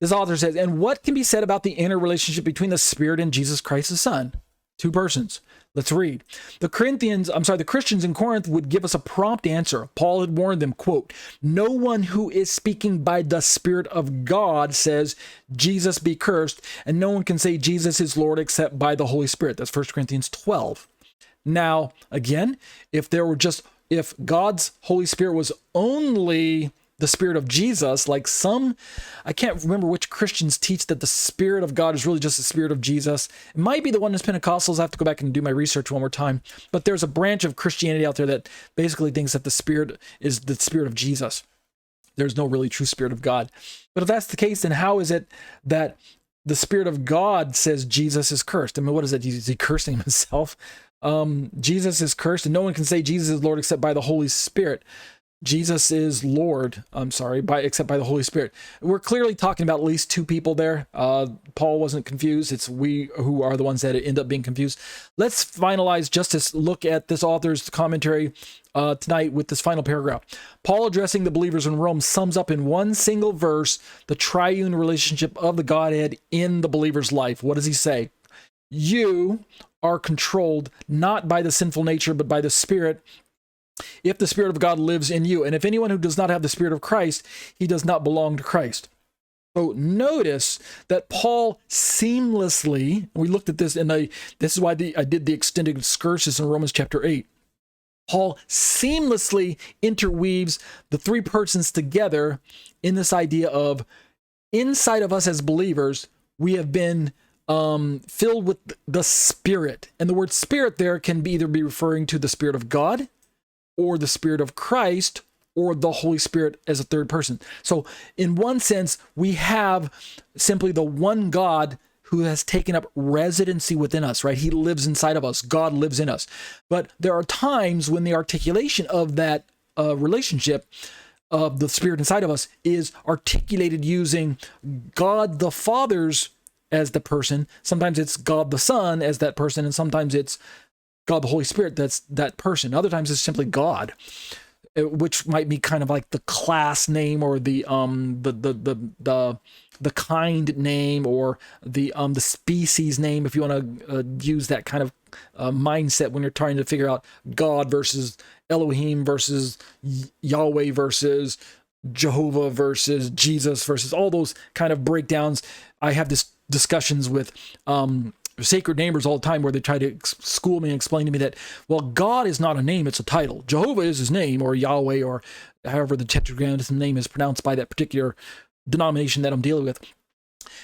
This author says, and what can be said about the inner relationship between the Spirit and Jesus Christ, the Son? Two persons. Let's read. The Christians in Corinth would give us a prompt answer. Paul had warned them, quote, no one who is speaking by the Spirit of God says, Jesus be cursed, and no one can say Jesus is Lord except by the Holy Spirit. That's 1 Corinthians 12. Now, again, if God's Holy Spirit was only the Spirit of Jesus, like I can't remember which Christians teach that the Spirit of God is really just the Spirit of Jesus. It might be the Oneness Pentecostals. I have to go back and do my research one more time. But there's a branch of Christianity out there that basically thinks that the Spirit is the Spirit of Jesus. There's no really true Spirit of God. But if that's the case, then how is it that the Spirit of God says Jesus is cursed? I mean, what is that? Is he cursing himself? Jesus is cursed, and no one can say Jesus is Lord except by the Holy Spirit. Jesus is Lord, except by the Holy Spirit. We're clearly talking about at least two people there. Paul wasn't confused. It's we who are the ones that end up being confused. Let's finalize just to look at this author's commentary tonight with this final paragraph. Paul, addressing the believers in Rome, sums up in one single verse the triune relationship of the Godhead in the believer's life. What does he say? You are controlled not by the sinful nature, but by the Spirit, if the Spirit of God lives in you. And if anyone who does not have the Spirit of Christ, he does not belong to Christ. So notice that Paul seamlessly, we looked at this, and this is why I did the extended excursus in Romans chapter 8. Paul seamlessly interweaves the three persons together in this idea of inside of us as believers, we have been filled with the Spirit. And the word Spirit there can either be referring to the Spirit of God, or the Spirit of Christ, or the Holy Spirit as a third person. So in one sense, we have simply the one God who has taken up residency within us, right? He lives inside of us. God lives in us. But there are times when the articulation of that relationship of the Spirit inside of us is articulated using God the Father's as the person. Sometimes it's God the Son as that person, and sometimes it's God the Holy Spirit that's that person. Other times it's simply God, which might be kind of like the class name, or the kind name, or the species name, if you want to use that kind of mindset when you're trying to figure out God versus Elohim versus Yahweh versus Jehovah versus Jesus versus all those kind of breakdowns. I have this discussions with sacred neighbors all the time where they try to school me and explain to me that, well, God is not a name, it's a title. Jehovah is his name, or Yahweh, or however the Tetragrammaton name is pronounced by that particular denomination that I'm dealing with.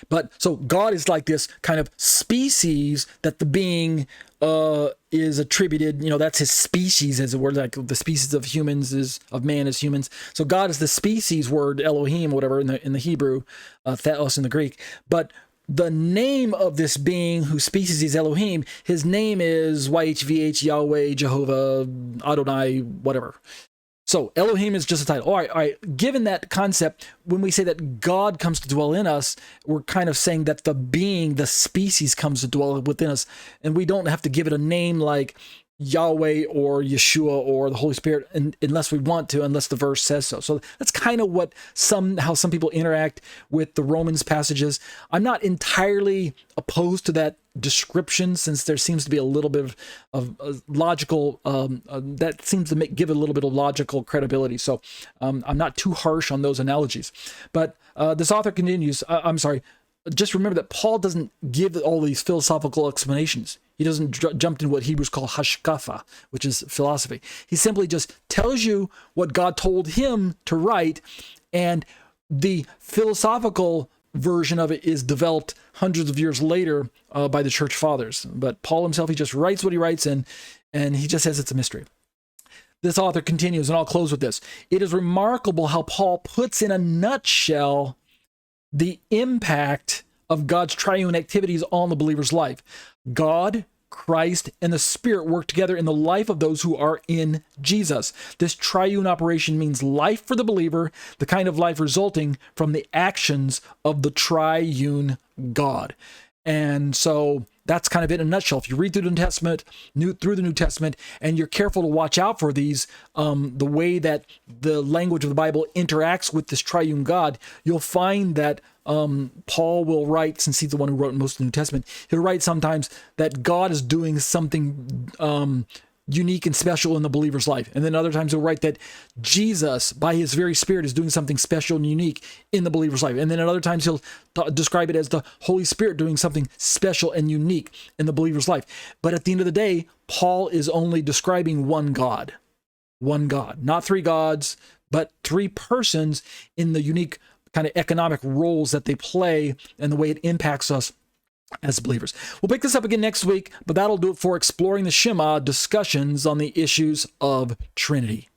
But so God is like this kind of species that the being is attributed, that's his species, as a word, like the species of humans of man is humans. So God is the species word, Elohim, whatever, in the Hebrew, theos in the Greek. But the name of this being whose species is Elohim, his name is YHVH, Yahweh, Jehovah, Adonai, whatever. So Elohim is just a title. All right. Given that concept, when we say that God comes to dwell in us, we're kind of saying that the being, the species, comes to dwell within us. And we don't have to give it a name like Yahweh or Yeshua or the Holy Spirit unless we want to, unless the verse says so. So that's kind of how some people interact with the Romans passages. I'm not entirely opposed to that description, since there seems to be a little bit of logical, that seems to give it a little bit of logical credibility. So I'm not too harsh on those analogies. But this author continues, just remember that Paul doesn't give all these philosophical explanations. He doesn't jump into what Hebrews call hashkafa, which is philosophy. He simply just tells you what God told him to write, and the philosophical version of it is developed hundreds of years later by the church fathers. But Paul himself, he just writes what he writes, and he just says it's a mystery. This author continues, and I'll close with this. It is remarkable how Paul puts in a nutshell the impact of God's triune activities on the believer's life. God, Christ, and the Spirit work together in the life of those who are in Jesus. This triune operation means life for the believer, the kind of life resulting from the actions of the triune God. And so that's kind of it in a nutshell. If you read through the New Testament, and you're careful to watch out for these, the way that the language of the Bible interacts with this triune God, you'll find that Paul will write, since he's the one who wrote most of the New Testament, he'll write sometimes that God is doing something unique and special in the believer's life. And then other times he'll write that Jesus, by his very Spirit, is doing something special and unique in the believer's life. And then at other times he'll describe it as the Holy Spirit doing something special and unique in the believer's life. But at the end of the day, Paul is only describing one God, not three gods, but three persons in the unique kind of economic roles that they play and the way it impacts us as believers. We'll pick this up again next week, but that'll do it for Exploring the Shema, discussions on the issues of Trinity.